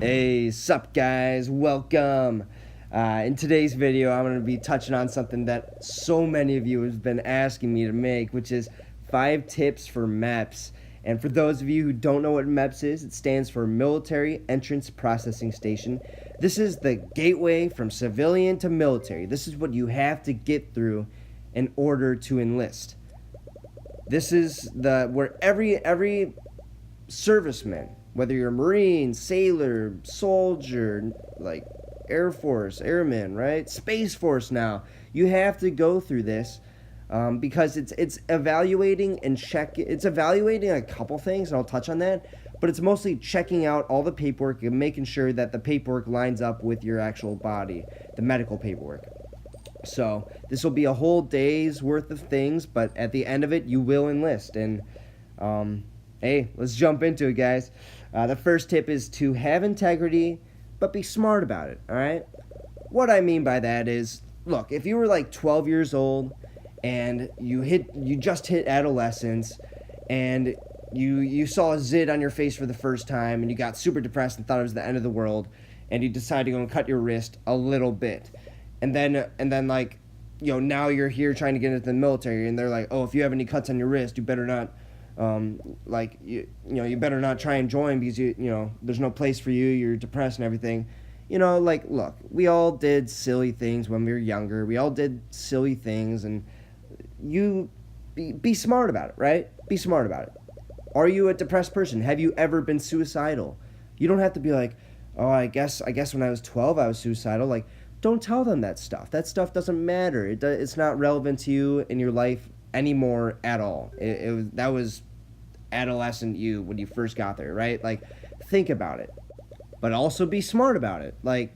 Hey, sup guys, welcome. In today's video, I'm going to be touching on something that so many of you have been asking me to make, which is 5 tips for MEPS. And for those of you who don't know what MEPS is, it stands for Military Entrance Processing Station. This is the gateway from civilian to military. This is what you have to get through in order to enlist. This is where every serviceman, whether you're a Marine, sailor, soldier, like Air Force, airman, right? Space Force now. You have to go through this because it's evaluating and it's evaluating a couple things, and I'll touch on that, but it's mostly checking out all the paperwork and making sure that the paperwork lines up with your actual body, the medical paperwork. So this will be a whole day's worth of things, but at the end of it, you will enlist. And hey, let's jump into it, guys. The first tip is to have integrity, but be smart about it, all right? What I mean by that is, look, if you were like 12 years old and you just hit adolescence and you saw a zit on your face for the first time and you got super depressed and thought it was the end of the world, and you decided to go and cut your wrist a little bit. And then like, now you're here trying to get into the military, and they're like, oh, if you have any cuts on your wrist, you better not you better not try and join because there's no place for you, you're depressed and everything. Look, we all did silly things when we were younger. We all did silly things, and you be smart about it, right? Be smart about it. Are you a depressed person? Have you ever been suicidal? You don't have to be like, oh, I guess when I was 12 I was suicidal. Like, don't tell them that stuff. That stuff doesn't matter. It's not relevant to you in your life anymore at all. That was adolescent you when you first got there, right? Like, think about it, but also be smart about it. Like,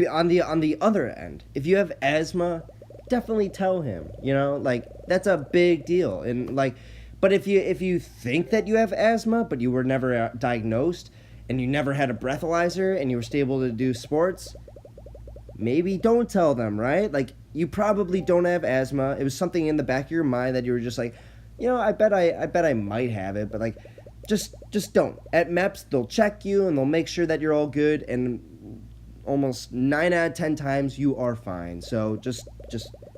on the other end, if you have asthma, definitely tell him. Like, that's a big deal. And like, but if you think that you have asthma but you were never diagnosed and you never had a breathalyzer and you were stable to do sports, maybe don't tell them, right? Like, you probably don't have asthma. It was something in the back of your mind that you were just like, I bet I might have it, but like, just don't. At MEPS, they'll check you and they'll make sure that you're all good, and almost 9 out of 10 times you are fine. So just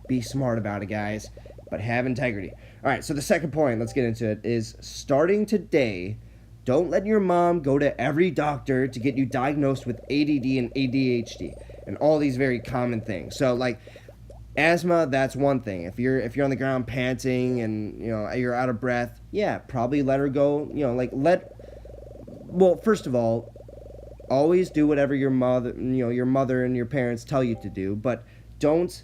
be smart about it, guys, but have integrity. All right, so the second point, let's get into it, is starting today, don't let your mom go to every doctor to get you diagnosed with ADD and ADHD and all these very common things. So like, asthma, that's one thing. If you're on the ground panting and you're out of breath, yeah, probably let her go. Well, first of all, always do whatever your mother and your parents tell you to do, but don't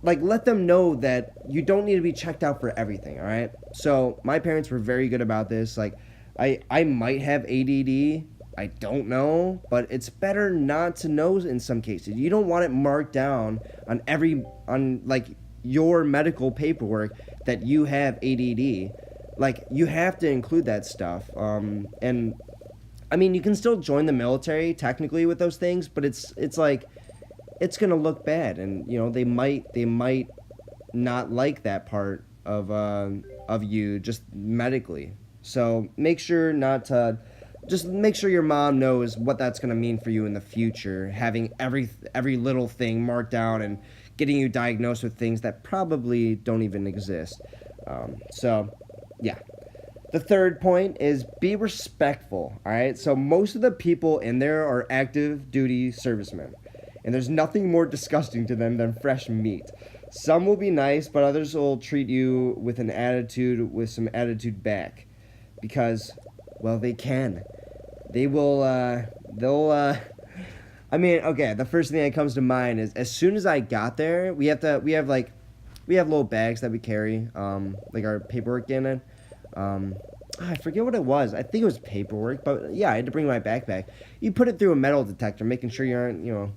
like, let them know that you don't need to be checked out for everything. All right. So my parents were very good about this. Like, I might have ADD. I don't know, but it's better not to know in some cases. You don't want it marked down on like your medical paperwork that you have ADD. Like, you have to include that stuff. And I mean, you can still join the military technically with those things, but it's like, it's gonna look bad, and they might not like that part of you just medically. So make sure your mom knows what that's going to mean for you in the future, having every little thing marked down and getting you diagnosed with things that probably don't even exist. So, yeah. The third point is be respectful, all right? So most of the people in there are active duty servicemen, and there's nothing more disgusting to them than fresh meat. Some will be nice, but others will treat you with some attitude back, because, well, they can. They will, I mean, okay, the first thing that comes to mind is, as soon as I got there, we have little bags that we carry, like our paperwork in it. I forget what it was. I think it was paperwork, but yeah, I had to bring my backpack. You put it through a metal detector, making sure you aren't,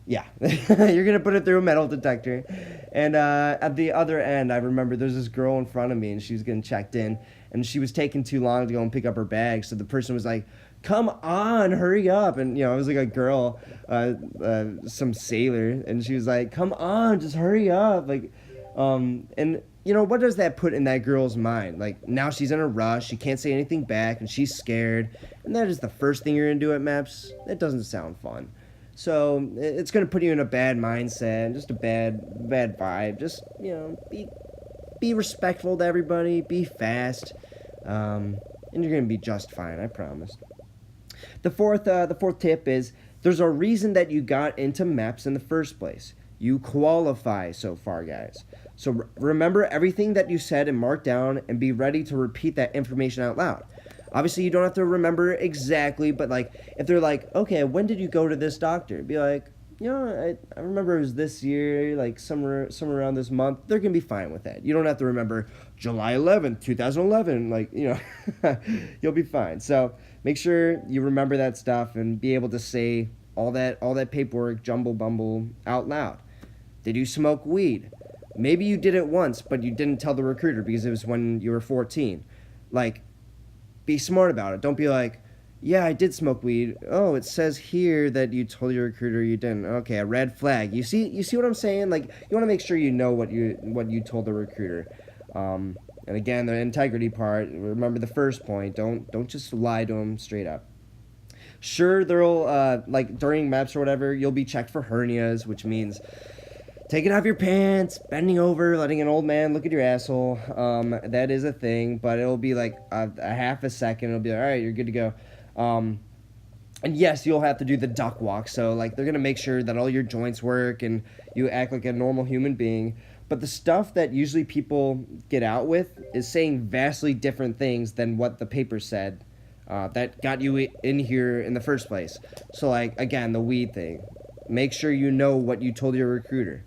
yeah, you're going to put it through a metal detector. And at the other end, I remember there's this girl in front of me, and she was getting checked in, and she was taking too long to go and pick up her bag. So the person was like, come on, hurry up. And, it was like a girl, some sailor, and she was like, come on, just hurry up. Like, And what does that put in that girl's mind? Like, now she's in a rush, she can't say anything back, and she's scared, and that is the first thing you're gonna do at MEPS? That doesn't sound fun. So it's gonna put you in a bad mindset, just a bad vibe. Just be respectful to everybody, be fast, and you're gonna be just fine. I promise. The fourth tip is there's a reason that you got into MEPS in the first place. You qualify so far, guys. So remember everything that you said and mark down, and be ready to repeat that information out loud. Obviously, you don't have to remember exactly, but like if they're like, okay, when did you go to this doctor? Be like, I remember it was this year, like somewhere around this month. They're gonna be fine with that. You don't have to remember July 11th, 2011. Like you'll be fine. So make sure you remember that stuff and be able to say all that paperwork jumble bumble out loud. Did you smoke weed? Maybe you did it once, but you didn't tell the recruiter because it was when you were 14. Like, be smart about it. Don't be like, yeah, I did smoke weed. Oh, it says here that you told your recruiter you didn't. Okay, a red flag. You see what I'm saying? Like, you want to make sure you know what you told the recruiter. And again, the integrity part. Remember the first point. Don't just lie to them straight up. Sure, there'll like during MEPS or whatever, you'll be checked for hernias, which means taking off your pants, bending over, letting an old man look at your asshole. That is a thing, but it'll be like a half a second. It'll be like, all right, you're good to go. And yes, you'll have to do the duck walk. So like they're gonna make sure that all your joints work and you act like a normal human being. But the stuff that usually people get out with is saying vastly different things than what the paper said. That got you in here in the first place. So like again, the weed thing. Make sure you know what you told your recruiter.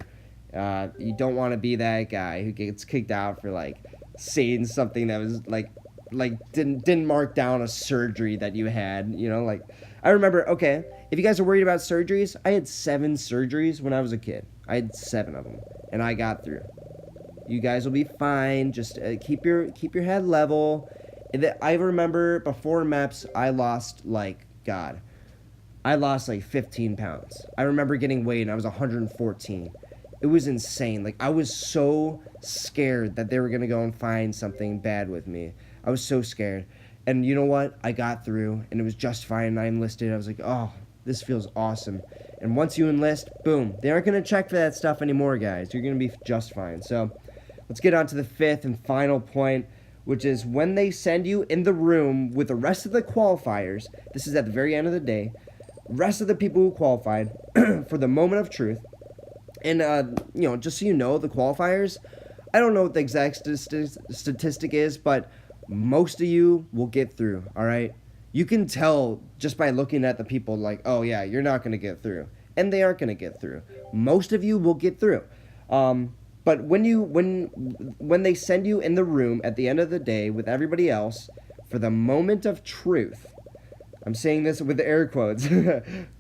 You don't want to be that guy who gets kicked out for like saying something that was like didn't mark down a surgery that you had. Like I remember. Okay, if you guys are worried about surgeries, I had 7 surgeries when I was a kid. I had 7 of them, and I got through. You guys will be fine. Just keep your head level. I remember before MEPS, I lost like 15 pounds. I remember getting weighed and I was 114. It was insane. Like I was so scared that they were gonna go and find something bad with me. I was so scared. And you know what? I got through and it was just fine. And I enlisted. I was like, oh, this feels awesome. And once you enlist, boom, they aren't gonna check for that stuff anymore, guys. You're gonna be just fine. So let's get on to the 5th and final point, which is when they send you in the room with the rest of the qualifiers. This is at the very end of the day. Rest of the people who qualified for the moment of truth. And just so you know, the qualifiers, I don't know what the exact statistic is, but most of you will get through. All right, you can tell just by looking at the people, like, oh yeah, you're not gonna get through, and they aren't gonna get through. Most of you will get through. But when they send you in the room at the end of the day with everybody else for the moment of truth, I'm saying this with air quotes.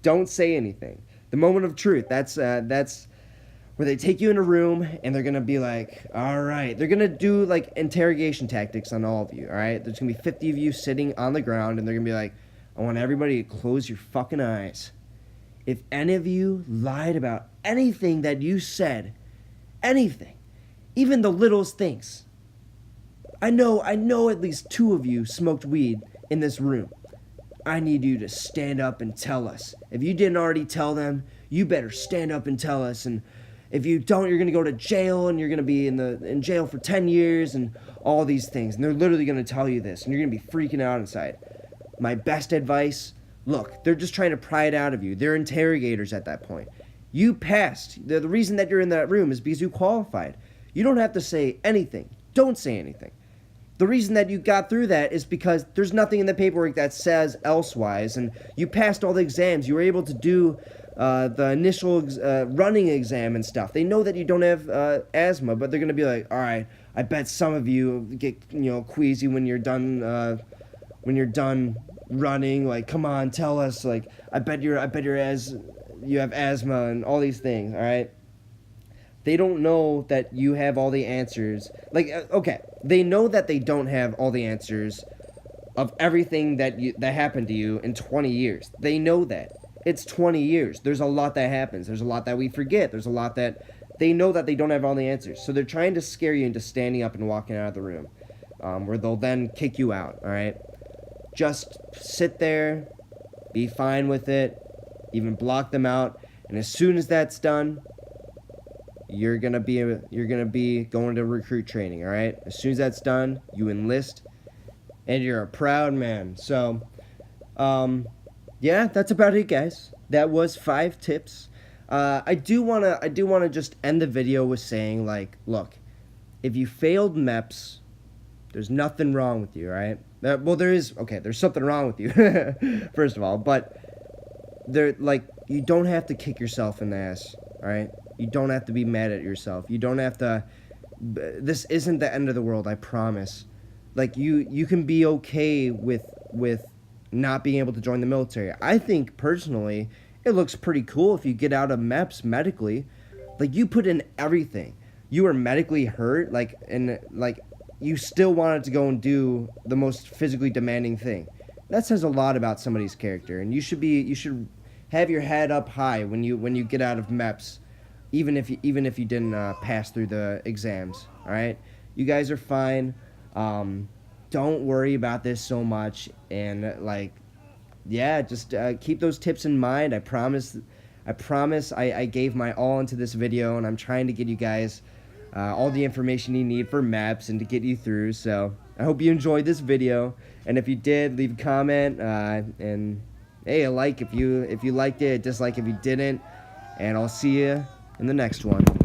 Don't say anything. The moment of truth. That's where they take you in a room and they're gonna be like, all right. They're gonna do like interrogation tactics on all of you. All right. There's gonna be 50 of you sitting on the ground and they're gonna be like, I want everybody to close your fucking eyes. If any of you lied about anything that you said, anything, even the littlest things. I know at least 2 of you smoked weed in this room. I need you to stand up and tell us. If you didn't already tell them, you better stand up and tell us. And if you don't, you're going to go to jail and you're going to be in jail for 10 years and all these things. And they're literally going to tell you this and you're going to be freaking out inside. My best advice, look, they're just trying to pry it out of you. They're interrogators at that point. You passed. The reason that you're in that room is because you qualified. You don't have to say anything. Don't say anything. The reason that you got through that is because there's nothing in the paperwork that says elsewise, and you passed all the exams. You were able to do the initial running exam and stuff. They know that you don't have asthma, but they're gonna be like, all right, I bet some of you get queasy when you're done running. Like, come on, tell us. Like, I bet you have asthma and all these things. All right. They don't know that you have all the answers. Like, okay, they know that they don't have all the answers of everything that happened to you in 20 years. They know that. It's 20 years. There's a lot that happens. There's a lot that we forget. There's a lot that they know that they don't have all the answers. So they're trying to scare you into standing up and walking out of the room, where they'll then kick you out, all right? Just sit there, be fine with it, even block them out, and as soon as that's done, you're gonna be going to recruit training, all right? As soon as that's done, you enlist, and you're a proud man. So, yeah, that's about it, guys. That was 5 tips. I do wanna just end the video with saying, like, look, if you failed MEPS, there's nothing wrong with you, right? Well, there's something wrong with you, first of all, but you don't have to kick yourself in the ass, all right? You don't have to be mad at yourself. You don't have to. This isn't the end of the world, I promise. Like, you can be okay with not being able to join the military. I think personally, it looks pretty cool if you get out of MEPS medically. Like, you put in everything. You were medically hurt, and you still wanted to go and do the most physically demanding thing. That says a lot about somebody's character, and you should have your head up high when you get out of MEPS, even if you didn't pass through the exams. All right, you guys are fine. Don't worry about this so much, and just keep those tips in mind. I promise I gave my all into this video, and I'm trying to get you guys all the information you need for MEPS and to get you through. So I hope you enjoyed this video, and if you did, leave a comment, and hey, a like if you liked it, a dislike if you didn't, and I'll see you in the next one.